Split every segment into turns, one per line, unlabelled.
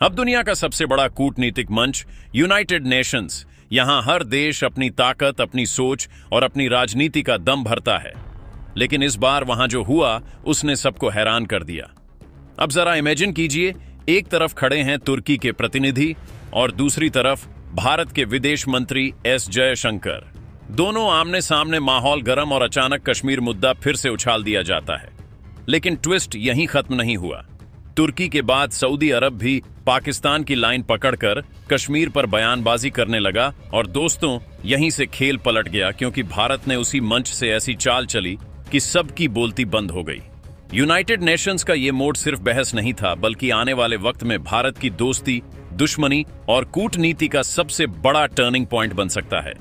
अब दुनिया का सबसे बड़ा कूटनीतिक मंच यूनाइटेड नेशंस। यहां हर देश अपनी ताकत, अपनी सोच और अपनी राजनीति का दम भरता है। लेकिन इस बार वहां जो हुआ उसने सबको हैरान कर दिया। अब जरा इमेजिन कीजिए, एक तरफ खड़े हैं तुर्की के प्रतिनिधि और दूसरी तरफ भारत के विदेश मंत्री एस जयशंकर। दोनों आमने सामने, माहौल गर्म और अचानक कश्मीर मुद्दा फिर से उछाल दिया जाता है। लेकिन ट्विस्ट यहीं खत्म नहीं हुआ। तुर्की के बाद सऊदी अरब भी पाकिस्तान की लाइन पकड़कर कश्मीर पर बयानबाजी करने लगा और दोस्तों, यहीं से खेल पलट गया, क्योंकि भारत ने उसी मंच से ऐसी चाल चली कि सबकी बोलती बंद हो गई। यूनाइटेड नेशंस का यह मोड सिर्फ बहस नहीं था, बल्कि आने वाले वक्त में भारत की दोस्ती, दुश्मनी और कूटनीति का सबसे बड़ा टर्निंग पॉइंट बन सकता है।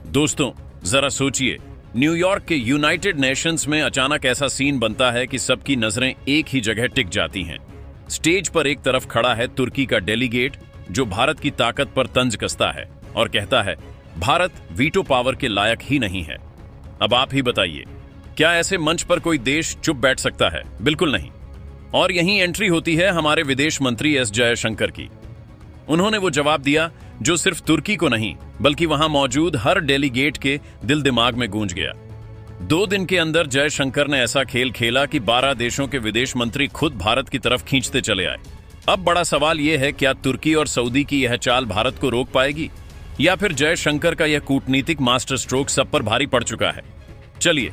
दोस्तों, जरा सोचिए, न्यूयॉर्क के यूनाइटेड नेशंस में अचानक ऐसा सीन बनता है कि सबकी नजरें एक ही जगह टिक जाती हैं। स्टेज पर एक तरफ खड़ा है तुर्की का डेलीगेट, जो भारत की ताकत पर तंज कसता है और कहता है भारत वीटो पावर के लायक ही नहीं है। अब आप ही बताइए, क्या ऐसे मंच पर कोई देश चुप बैठ सकता है? बिल्कुल नहीं। और यहीं एंट्री होती है हमारे विदेश मंत्री एस जयशंकर की। उन्होंने वो जवाब दिया जो सिर्फ तुर्की को नहीं, बल्कि वहां मौजूद हर डेलीगेट के दिल दिमाग में गूंज गया। 2 दिन के अंदर जयशंकर ने ऐसा खेल खेला कि 12 देशों के विदेश मंत्री खुद भारत की तरफ खींचते चले आए। अब बड़ा सवाल यह है, क्या तुर्की और सऊदी की यह चाल भारत को रोक पाएगी, या फिर जयशंकर का यह कूटनीतिक मास्टर स्ट्रोक सब पर भारी पड़ चुका है? चलिए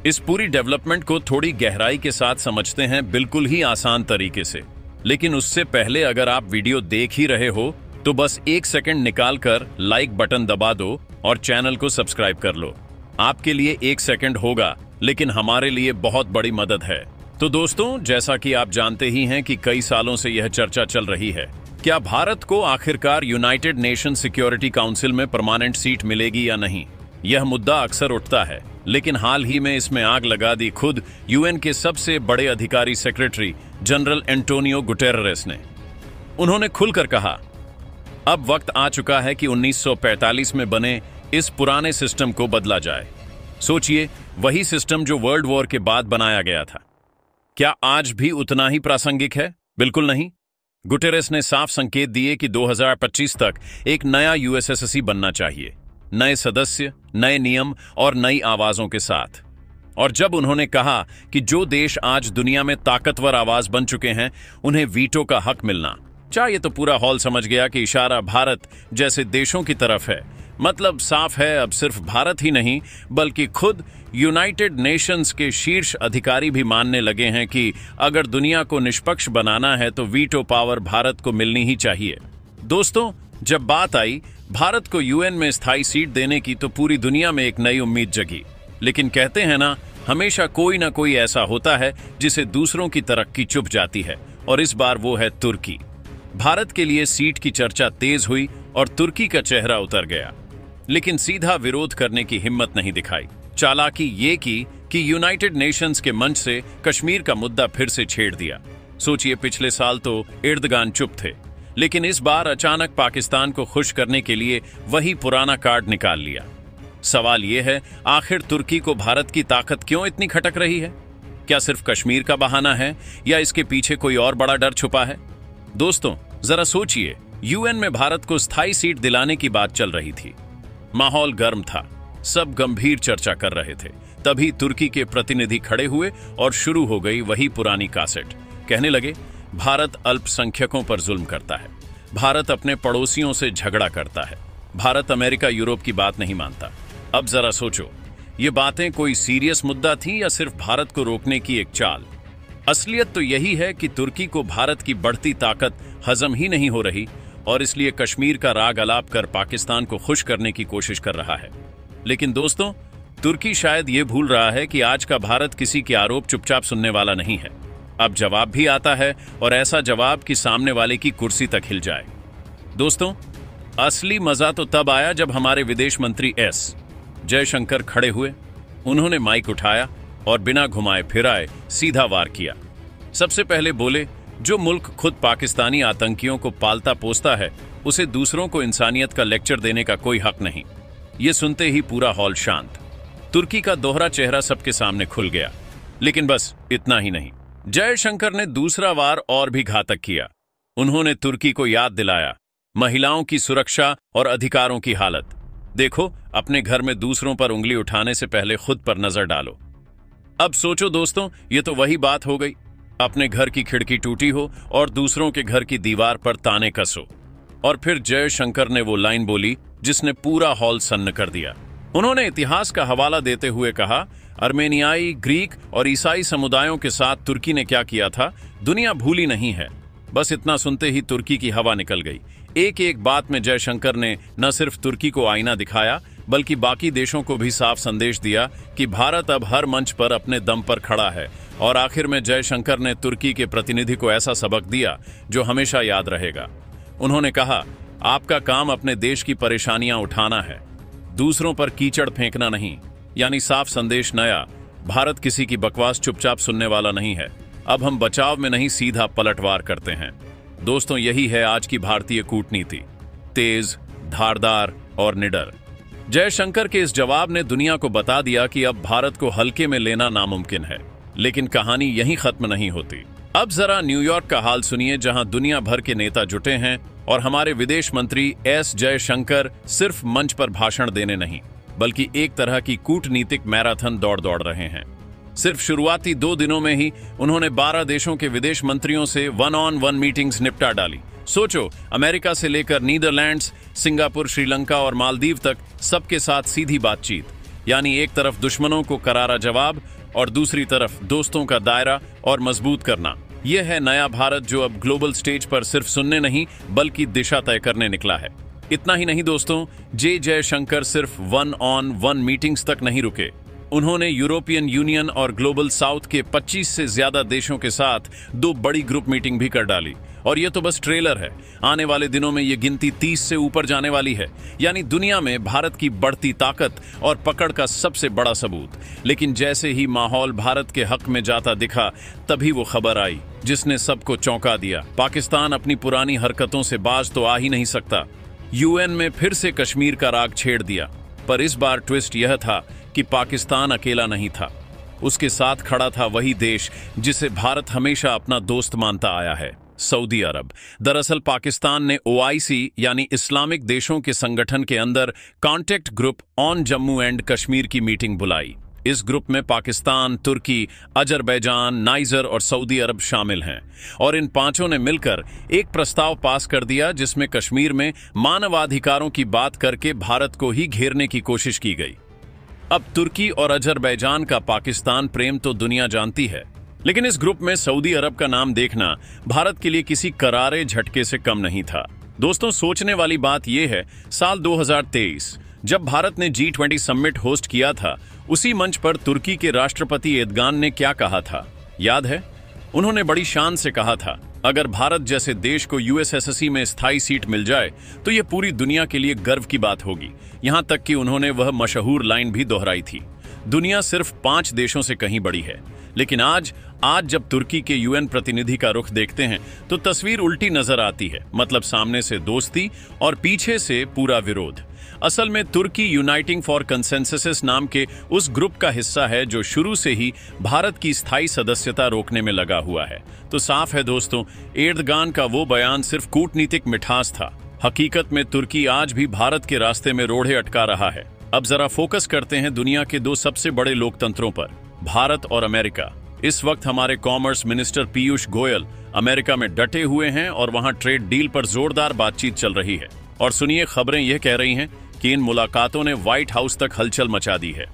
इस पूरी डेवलपमेंट को थोड़ी गहराई के साथ समझते हैं, बिल्कुल ही आसान तरीके से। लेकिन उससे पहले अगर आप वीडियो देख ही रहे हो तो बस 1 सेकंड निकाल कर लाइक बटन दबा दो और चैनल को सब्सक्राइब कर लो। आपके लिए 1 सेकंड होगा, लेकिन हमारे लिए बहुत बड़ी मदद है। तो दोस्तों, जैसा कि आप जानते ही हैं कि कई सालों से यह चर्चा चल रही है, क्या भारत को आखिरकार यूनाइटेड नेशन सिक्योरिटी काउंसिल में परमानेंट सीट मिलेगी या नहीं। यह मुद्दा अक्सर उठता है, लेकिन हाल ही में इसमें आग लगा दी खुद यूएन के सबसे बड़े अधिकारी सेक्रेटरी जनरल एंटोनियो गुटेरेस ने। उन्होंने खुलकर कहा, अब वक्त आ चुका है कि 1945 में बने इस पुराने सिस्टम को बदला जाए। सोचिए, वही सिस्टम जो वर्ल्ड वॉर के बाद बनाया गया था, क्या आज भी उतना ही प्रासंगिक है? बिल्कुल नहीं। गुटेरेस ने साफ संकेत दिए कि 2025 तक एक नया यूएसएससी बनना चाहिए, नए सदस्य, नए नियम और नई आवाजों के साथ। और जब उन्होंने कहा कि जो देश आज दुनिया में ताकतवर आवाज बन चुके हैं, उन्हें वीटो का हक मिलना चाहिए, तो पूरा हॉल समझ गया कि इशारा भारत जैसे देशों की तरफ है। मतलब साफ है, अब सिर्फ भारत ही नहीं, बल्कि खुद यूनाइटेड नेशंस के शीर्ष अधिकारी भी मानने लगे हैं कि अगर दुनिया को निष्पक्ष बनाना है तो वीटो पावर भारत को मिलनी ही चाहिए। दोस्तों, जब बात आई भारत को यूएन में स्थायी सीट देने की, तो पूरी दुनिया में एक नई उम्मीद जगी। लेकिन कहते हैं ना, हमेशा कोई ना कोई ऐसा होता है जिसे दूसरों की तरक्की चुप जाती है, और इस बार वो है तुर्की। भारत के लिए सीट की चर्चा तेज हुई और तुर्की का चेहरा उतर गया, लेकिन सीधा विरोध करने की हिम्मत नहीं दिखाई। चालाकी ये की कि यूनाइटेड नेशंस के मंच से कश्मीर का मुद्दा फिर से छेड़ दिया। सोचिए, पिछले साल तो एर्दोगान चुप थे, लेकिन इस बार अचानक पाकिस्तान को खुश करने के लिए वही पुराना कार्ड निकाल लिया। सवाल यह है, आखिर तुर्की को भारत की ताकत क्यों इतनी खटक रही है? क्या सिर्फ कश्मीर का बहाना है, या इसके पीछे कोई और बड़ा डर छुपा है? दोस्तों, जरा सोचिए, यूएन में भारत को स्थायी सीट दिलाने की बात चल रही थी, माहौल गर्म था, सब गंभीर चर्चा कर रहे थे। तभी तुर्की के प्रतिनिधि खड़े हुए और शुरू हो गई वही पुरानी कासेट। कहने लगे, भारत अल्पसंख्यकों पर जुल्म करता है, भारत अपने पड़ोसियों से झगड़ा करता है, भारत अमेरिका यूरोप की बात नहीं मानता। अब जरा सोचो, ये बातें कोई सीरियस मुद्दा थी या सिर्फ भारत को रोकने की एक चाल? असलियत तो यही है कि तुर्की को भारत की बढ़ती ताकत हजम ही नहीं हो रही, और इसलिए कश्मीर का राग अलाप कर पाकिस्तान को खुश करने की कोशिश कर रहा है। लेकिन दोस्तों, तुर्की शायद ये भूल रहा है कि आज का भारत किसी के आरोप चुपचाप सुनने वाला नहीं है। अब जवाब भी आता है, और ऐसा जवाब कि सामने वाले की कुर्सी तक हिल जाए। दोस्तों, असली मजा तो तब आया जब हमारे विदेश मंत्री एस जयशंकर खड़े हुए। उन्होंने माइक उठाया और बिना घुमाए फिराए सीधा वार किया। सबसे पहले बोले, जो मुल्क खुद पाकिस्तानी आतंकियों को पालता पोसता है, उसे दूसरों को इंसानियत का लेक्चर देने का कोई हक नहीं। ये सुनते ही पूरा हॉल शांत। तुर्की का दोहरा चेहरा सबके सामने खुल गया। लेकिन बस इतना ही नहीं, जयशंकर ने दूसरा वार और भी घातक किया। उन्होंने तुर्की को याद दिलाया महिलाओं की सुरक्षा और अधिकारों की हालत। देखो, अपने घर में दूसरों पर उंगली उठाने से पहले खुद पर नजर डालो। अब सोचो दोस्तों, ये तो वही बात हो गई, अपने घर की खिड़की टूटी हो और दूसरों के घर की दीवार पर ताने कसो। और फिर जयशंकर ने वो लाइन बोली जिसने पूरा हॉल सन्न कर दिया। उन्होंने इतिहास का हवाला देते हुए कहा, अर्मेनियाई, ग्रीक और ईसाई समुदायों के साथ तुर्की ने क्या किया था, दुनिया भूली नहीं है। बस इतना सुनते ही तुर्की की हवा निकल गई। एक एक बात में जयशंकर ने न सिर्फ तुर्की को आईना दिखाया, बल्कि बाकी देशों को भी साफ संदेश दिया कि भारत अब हर मंच पर अपने दम पर खड़ा है। और आखिर में जयशंकर ने तुर्की के प्रतिनिधि को ऐसा सबक दिया जो हमेशा याद रहेगा। उन्होंने कहा, आपका काम अपने देश की परेशानियां उठाना है, दूसरों पर कीचड़ फेंकना नहीं। यानी साफ संदेश नया, भारत किसी की बकवास चुपचाप सुनने वाला नहीं है। अब हम बचाव में नहीं, सीधा पलटवार करते हैं। दोस्तों, यही है आज की भारतीय कूटनीति, तेज, धारदार और निडर। जयशंकर के इस जवाब ने दुनिया को बता दिया कि अब भारत को हल्के में लेना नामुमकिन है। लेकिन कहानी यहीं खत्म नहीं होती। अब जरा न्यूयॉर्क का हाल सुनिए, जहां दुनिया भर के नेता जुटे हैं और हमारे विदेश मंत्री एस जयशंकर सिर्फ मंच पर भाषण देने नहीं, बल्कि एक तरह की कूटनीतिक मैराथन दौड़ रहे हैं। सिर्फ शुरुआती 2 दिनों में ही उन्होंने 12 देशों के विदेश मंत्रियों से 1-on-1 मीटिंग्स निपटा डाली। सोचो, अमेरिका से लेकर नीदरलैंड्स, सिंगापुर, श्रीलंका और मालदीव तक सबके साथ सीधी बातचीत। यानी एक तरफ दुश्मनों को करारा जवाब और दूसरी तरफ दोस्तों का दायरा और मजबूत करना। यह है नया भारत, जो अब ग्लोबल स्टेज पर सिर्फ सुनने नहीं बल्कि दिशा तय करने निकला है। इतना ही नहीं दोस्तों, जयशंकर सिर्फ 1-on-1 मीटिंग्स तक नहीं रुके। उन्होंने यूरोपियन यूनियन और ग्लोबल साउथ के 25 से ज्यादा देशों के साथ 2 बड़ी ग्रुप मीटिंग भी कर डाली। और ये तो बस ट्रेलर है, आने वाले दिनों में ये गिनती 30 से ऊपर जाने वाली है। यानी दुनिया में भारत की बढ़ती ताकत और पकड़ का सबसे बड़ा सबूत। लेकिन जैसे ही माहौल भारत के हक में जाता दिखा, तभी वो खबर आई जिसने सबको चौंका दिया। पाकिस्तान अपनी पुरानी हरकतों से बाज तो आ ही नहीं सकता। यूएन में फिर से कश्मीर का राग छेड़ दिया। पर इस बार ट्विस्ट यह था कि पाकिस्तान अकेला नहीं था, उसके साथ खड़ा था वही देश जिसे भारत हमेशा अपना दोस्त मानता आया है, सऊदी अरब। दरअसल पाकिस्तान ने OIC यानी इस्लामिक देशों के संगठन के अंदर contact group on Jammu and Kashmir की मीटिंग बुलाई। इस ग्रुप में पाकिस्तान, तुर्की, अजरबैजान, नाइजर और सऊदी अरब शामिल हैं। और इन पांचों ने मिलकर एक प्रस्ताव पास कर दिया जिसमें कश्मीर में मानवाधिकारों की बात करके भारत को ही घेरने की कोशिश की गई। अब तुर्की और अजरबैजान का पाकिस्तान प्रेम तो दुनिया जानती है, लेकिन इस ग्रुप में सऊदी अरब का नाम देखना भारत के लिए किसी करारे झटके से कम नहीं था। दोस्तों, सोचने वाली बात यह है, साल 2023 जब भारत ने G20 समिट होस्ट किया था, उसी मंच पर तुर्की के राष्ट्रपति एर्दोगान ने क्या कहा था, याद है? उन्होंने बड़ी शान से कहा था, अगर भारत जैसे देश को USSC में स्थायी सीट मिल जाए तो यह पूरी दुनिया के लिए गर्व की बात होगी। यहां तक कि उन्होंने वह मशहूर लाइन भी दोहराई थी, दुनिया सिर्फ 5 देशों से कहीं बड़ी है। लेकिन आज जब तुर्की के UN प्रतिनिधि का रुख देखते हैं तो तस्वीर उल्टी नजर आती है। मतलब सामने से दोस्ती और पीछे से पूरा विरोध। असल में तुर्की यूनाइटिंग फॉर कंसेंसस नाम के उस ग्रुप का हिस्सा है जो शुरू से ही भारत की स्थायी सदस्यता रोकने में लगा हुआ है। तो साफ है दोस्तों, एर्दोगान का वो बयान सिर्फ कूटनीतिक मिठास था। हकीकत में तुर्की आज भी भारत के रास्ते में रोड़े अटका रहा है। अब जरा फोकस करते हैं दुनिया के 2 सबसे बड़े लोकतंत्रों पर, भारत और अमेरिका। इस वक्त हमारे commerce minister Piyush Goyal America में डटे हुए हैं और वहां ट्रेड डील पर जोरदार बातचीत चल रही है। और सुनिए, खबरें यह कह रही हैं कि इन मुलाकातों ने व्हाइट हाउस तक हलचल मचा दी है।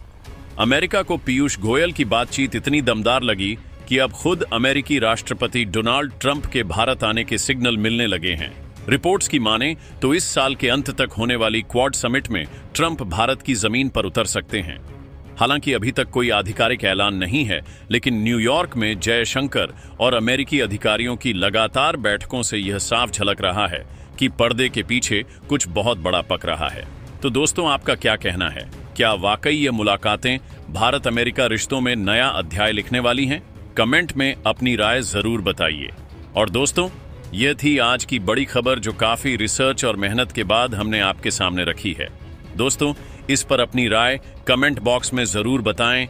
अमेरिका को पीयूष गोयल की बातचीत इतनी दमदार लगी कि अब खुद अमेरिकी राष्ट्रपति डोनाल्ड ट्रंप के भारत आने के सिग्नल मिलने लगे हैं। रिपोर्ट्स की माने तो इस साल के अंत तक होने वाली क्वाड समिट में ट्रंप भारत की जमीन पर उतर सकते हैं। हालांकि अभी तक कोई आधिकारिक ऐलान नहीं है, लेकिन न्यूयॉर्क में जयशंकर और अमेरिकी अधिकारियों की लगातार बैठकों से यह साफ झलक रहा है कि पर्दे के पीछे कुछ बहुत बड़ा पक रहा है। तो दोस्तों, आपका क्या कहना है? क्या वाकई ये मुलाकातें भारत अमेरिका रिश्तों में नया अध्याय लिखने वाली हैं? कमेंट में अपनी राय जरूर बताइए। और दोस्तों, यह थी आज की बड़ी खबर जो काफी रिसर्च और मेहनत के बाद हमने आपके सामने रखी है। दोस्तों, इस पर अपनी राय कमेंट बॉक्स में जरूर बताएं।